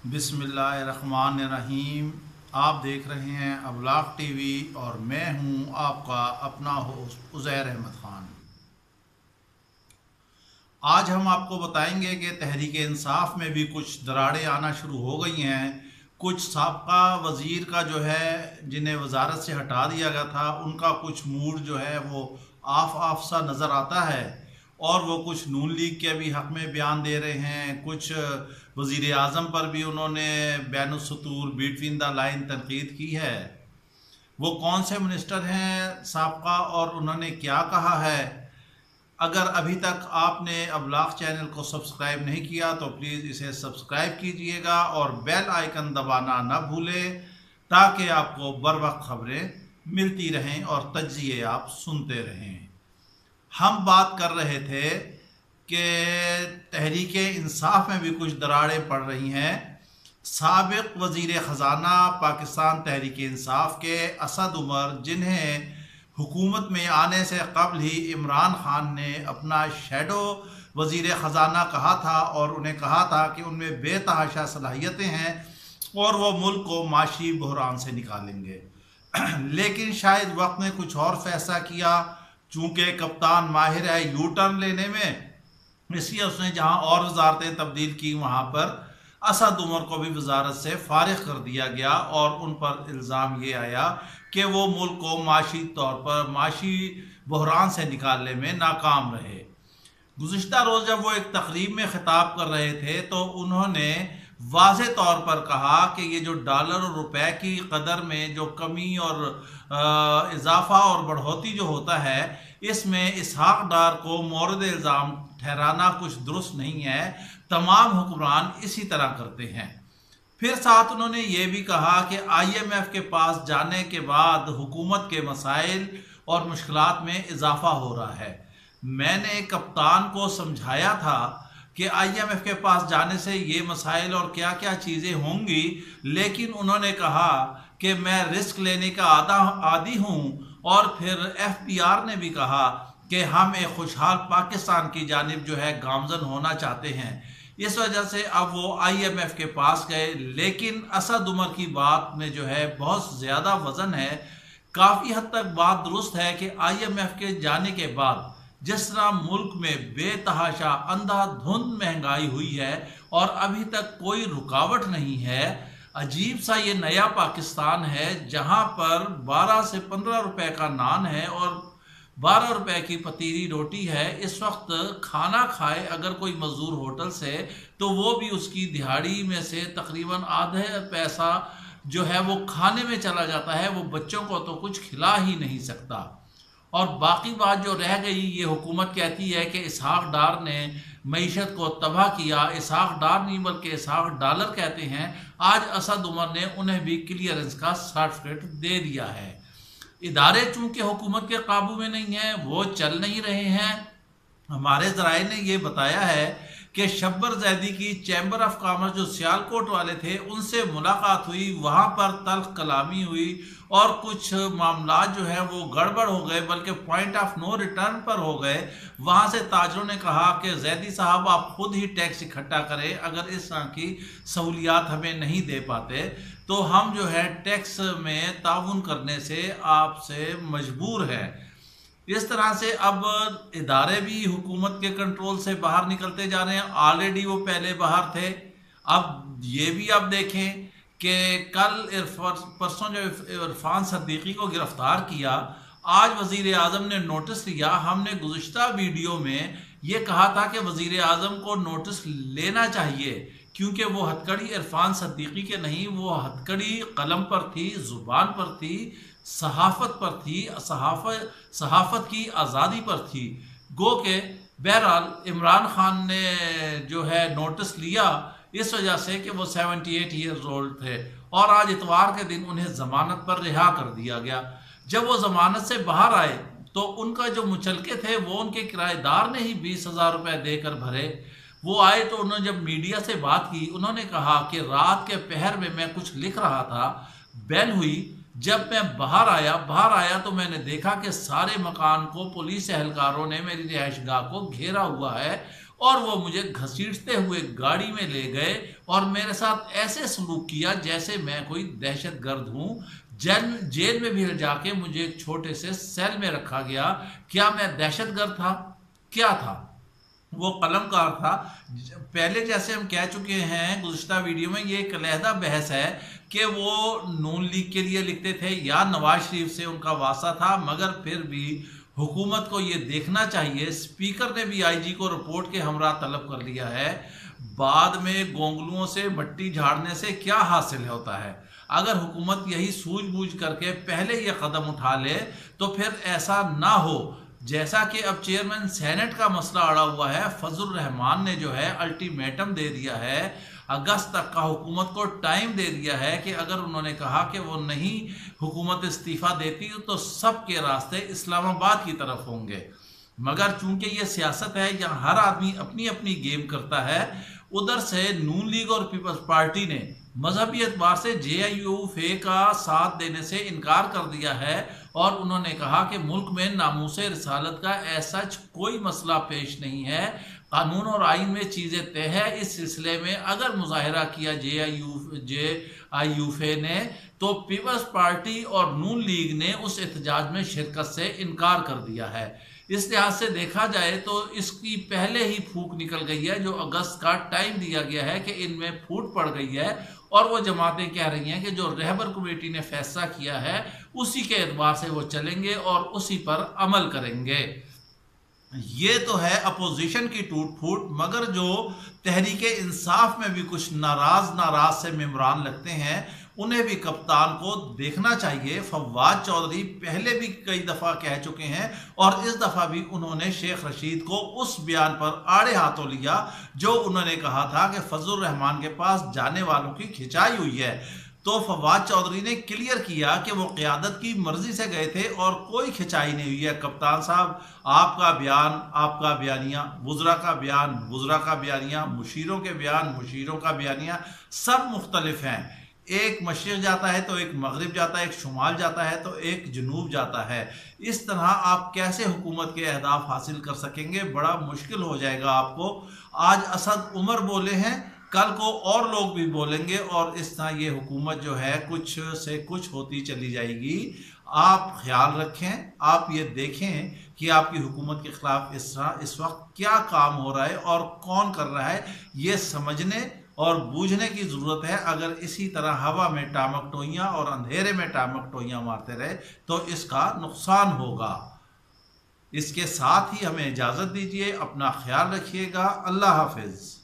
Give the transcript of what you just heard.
बिस्मिल्लाहिर्रहमानिर्रहीम। आप देख रहे हैं अबलाग टीवी और मैं हूं आपका अपना होस्ट उज़ैर अहमद ख़ान। आज हम आपको बताएंगे कि तहरीक इंसाफ में भी कुछ दरारें आना शुरू हो गई हैं। कुछ साबका वज़ीर का जो है जिन्हें वजारत से हटा दिया गया था उनका कुछ मूड जो है वो आफ सा नज़र आता है और वो कुछ नून लीग के भी हक़ में बयान दे रहे हैं। कुछ वज़ीर आज़म पर भी उन्होंने बैनुस्सुतूर बिटवीन द लाइन तनकीद की है। वो कौन से मिनिस्टर हैं साबका और उन्होंने क्या कहा है। अगर अभी तक आपने अबलाग चैनल को सब्सक्राइब नहीं किया तो प्लीज़ इसे सब्सक्राइब कीजिएगा और बेल आइकन दबाना न भूलें ताकि आपको बर वक्त खबरें मिलती रहें और तज्ज़िये आप सुनते रहें। हम बात कर रहे थे कि तहरीक इंसाफ में भी कुछ दरारें पड़ रही हैं। साबिक़ वज़ीर ख़ज़ाना पाकिस्तान तहरीक इंसाफ के असद उमर, जिन्हें हुकूमत में आने से कबल ही इमरान खान ने अपना शैडो वज़ीर ख़ज़ाना कहा था और उन्हें कहा था कि उनमें बेतहाशा सलाहियतें हैं और वो मुल्क को माशी बहरान से निकालेंगे। लेकिन शायद वक्त ने कुछ और फैसला किया। चूँकि कप्तान माहिर है यू टर्न लेने में, इसलिए उसने जहाँ और वजारतें तब्दील की वहाँ पर असद उमर को भी वजारत से फारिग कर दिया गया और उन पर इल्ज़ाम ये आया कि वो मुल्क को माशी तौर पर माशी बहरान से निकालने में नाकाम रहे। गुज़िश्ता रोज़ जब वो एक तकरीब में ख़िताब कर रहे थे तो उन्होंने वाज़े तौर पर कहा कि ये जो डॉलर और रुपए की कदर में जो कमी और इजाफा और बढ़ोतरी जो होता है, इसमें इसहाक डार को मोरद इल्ज़ाम ठहराना कुछ दुरुस्त नहीं है। तमाम हुक्मरान इसी तरह करते हैं। फिर साथ उन्होंने ये भी कहा कि IMF के पास जाने के बाद हुकूमत के मसाइल और मुश्किलात में इजाफा हो रहा है। मैंने कप्तान को समझाया था कि IMF के पास जाने से ये मसाइल और क्या क्या चीज़ें होंगी, लेकिन उन्होंने कहा कि मैं रिस्क लेने का आदी हूँ। और फिर FPR ने भी कहा कि हम एक खुशहाल पाकिस्तान की जानिब जो है गामजन होना चाहते हैं। इस वजह से अब वो IMF के पास गए। लेकिन असद उमर की बात में जो है बहुत ज़्यादा वज़न है। काफ़ी हद तक बात दुरुस्त है कि IMF के जाने के बाद जिस तरह मुल्क में बेतहाशा अंधाधुंध महंगाई हुई है और अभी तक कोई रुकावट नहीं है। अजीब सा ये नया पाकिस्तान है जहाँ पर 12 से 15 रुपए का नान है और 12 रुपए की पतीली रोटी है। इस वक्त खाना खाए अगर कोई मजदूर होटल से तो वो भी उसकी दिहाड़ी में से तकरीबन आधे पैसा जो है वो खाने में चला जाता है। वो बच्चों को तो कुछ खिला ही नहीं सकता। और बाकी बात जो रह गई, ये हुकूमत कहती है कि इसहाक डार ने मईशत को तबाह किया। इसहाक डार नहीं बल्कि इसहाक डॉलर कहते हैं। आज असद उमर ने उन्हें भी क्लियरेंस का सर्टिफिकेट दे दिया है। इदारे चूँकि हुकूमत के काबू में नहीं हैं, वो चल नहीं रहे हैं। हमारे ज़राए ने ये बताया है कि शब्बर जैदी की चैम्बर ऑफ कॉमर्स जो सियालकोट वाले थे उनसे मुलाकात हुई, वहाँ पर तल्ख कलामी हुई और कुछ मामला जो है वो गड़बड़ हो गए, बल्कि पॉइंट ऑफ नो रिटर्न पर हो गए। वहाँ से ताजरों ने कहा कि जैदी साहब आप खुद ही टैक्स इकट्ठा करें, अगर इस तरह की सहूलियात हमें नहीं दे पाते तो हम जो है टैक्स में ताउन करने से आपसे मजबूर है। इस तरह से अब इदारे भी हुकूमत के कंट्रोल से बाहर निकलते जा रहे हैं। ऑलरेडी वो पहले बाहर थे। अब ये भी आप देखें कि कल परसों जो इरफान सद्दीकी को गिरफ्तार किया, आज वज़ीर आज़म ने नोटिस लिया। हमने गुज़िश्ता वीडियो में ये कहा था कि वज़ीर आज़म को नोटिस लेना चाहिए क्योंकि वो हथकड़ी इरफान सद्दीकी के नहीं, वो हथकड़ी कलम पर थी, ज़ुबान पर थी, सहाफ़त पर थी, सहाफ़त की आज़ादी पर थी। गो के बहरहाल इमरान खान ने जो है नोटिस लिया इस वजह से कि वो 78 ईयर्स ओल्ड थे और आज इतवार के दिन उन्हें ज़मानत पर रिहा कर दिया गया। जब वो ज़मानत से बाहर आए तो उनका जो मुचलके थे वो उनके किराएदार ने ही 20,000 रुपये देकर भरे। वो आए तो उन्होंने जब मीडिया से बात की, उन्होंने कहा कि रात के पहर में मैं कुछ लिख रहा था, बेल हुई, जब मैं बाहर आया तो मैंने देखा कि सारे मकान को पुलिस एहलकारों ने मेरी रिहाइश गाह को घेरा हुआ है और वो मुझे घसीटते हुए गाड़ी में ले गए और मेरे साथ ऐसे सलूक किया जैसे मैं कोई दहशतगर्द हूँ। जेल में भी जाके मुझे एक छोटे से सेल में रखा गया। क्या मैं दहशतगर्द था? क्या था? वो कलमकार था। पहले जैसे हम कह चुके हैं गुज़िश्ता वीडियो में, ये एक अलहदा बहस है कि वो नून लीग के लिए लिखते थे या नवाज शरीफ से उनका वास्ता था, मगर फिर भी हुकूमत को ये देखना चाहिए। स्पीकर ने भी आईजी को रिपोर्ट के हमरा तलब कर लिया है। बाद में गोंगलुओं से मट्टी झाड़ने से क्या हासिल होता है? अगर हुकूमत यही सूझबूझ करके पहले ये कदम उठा ले तो फिर ऐसा ना हो जैसा कि अब चेयरमैन सेनेट का मसला अड़ा हुआ है। फजल रहमान ने जो है अल्टीमेटम दे दिया है, अगस्त तक का हुकूमत को टाइम दे दिया है कि अगर उन्होंने कहा कि वो नहीं हुकूमत इस्तीफ़ा देती तो सब के रास्ते इस्लामाबाद की तरफ होंगे। मगर चूंकि ये सियासत है, यहाँ हर आदमी अपनी अपनी गेम करता है। उधर से नून लीग और पीपल्स पार्टी ने मजहबी एतबार से JIUF का साथ देने से इनकार कर दिया है और उन्होंने कहा कि मुल्क में नामूसे रिसालत का ऐसा कोई मसला पेश नहीं है, कानून और आइन में चीज़ें तय है। इस सिलसिले में अगर मुजाहरा किया JIUF ने तो पीपल्स पार्टी और नून लीग ने उस एहतजाज में शिरकत से इनकार कर दिया है। इस लिहाज से देखा जाए तो इसकी पहले ही फूक निकल गई है। जो अगस्त का टाइम दिया गया है कि इनमें फूट पड़ गई है और वो जमातें कह रही हैं कि जो रहबर कमेटी ने फैसला किया है उसी के एतबार से वो चलेंगे और उसी पर अमल करेंगे। ये तो है अपोजिशन की टूट फूट, मगर जो तहरीक इंसाफ में भी कुछ नाराज से मेम्बरान लगते हैं उन्हें भी कप्तान को देखना चाहिए। फवाद चौधरी पहले भी कई दफ़ा कह चुके हैं और इस दफ़ा भी उन्होंने शेख रशीद को उस बयान पर आड़े हाथों लिया जो उन्होंने कहा था कि फजल रहमान के पास जाने वालों की खिंचाई हुई है। तो फवाद चौधरी ने क्लियर किया कि वो क़यादत की मर्जी से गए थे और कोई खिंचाई नहीं हुई है। कप्तान साहब, आपका बयान आपका बयानिया, वुज़रा का बयान वुज़रा का बयानिया, मुशीरों के बयान मुशीरों का बयानिया सब मुख्तलिफ हैं। एक मशरिक़ जाता है तो एक मगरिब जाता है, एक शुमाल जाता है तो एक जनूब जाता है। इस तरह आप कैसे हुकूमत के अहदाफ हासिल कर सकेंगे? बड़ा मुश्किल हो जाएगा आपको। आज असद उमर बोले हैं, कल को और लोग भी बोलेंगे और इस तरह ये हुकूमत जो है कुछ से कुछ होती चली जाएगी। आप ख्याल रखें, आप ये देखें कि आपकी हुकूमत के खिलाफ इस वक्त क्या काम हो रहा है और कौन कर रहा है, ये समझने और बूझने की ज़रूरत है। अगर इसी तरह हवा में टामकटोइयाँ और अंधेरे में टामकटोइयाँ मारते रहे तो इसका नुकसान होगा। इसके साथ ही हमें इजाज़त दीजिए, अपना ख्याल रखिएगा। अल्लाह हाफिज़।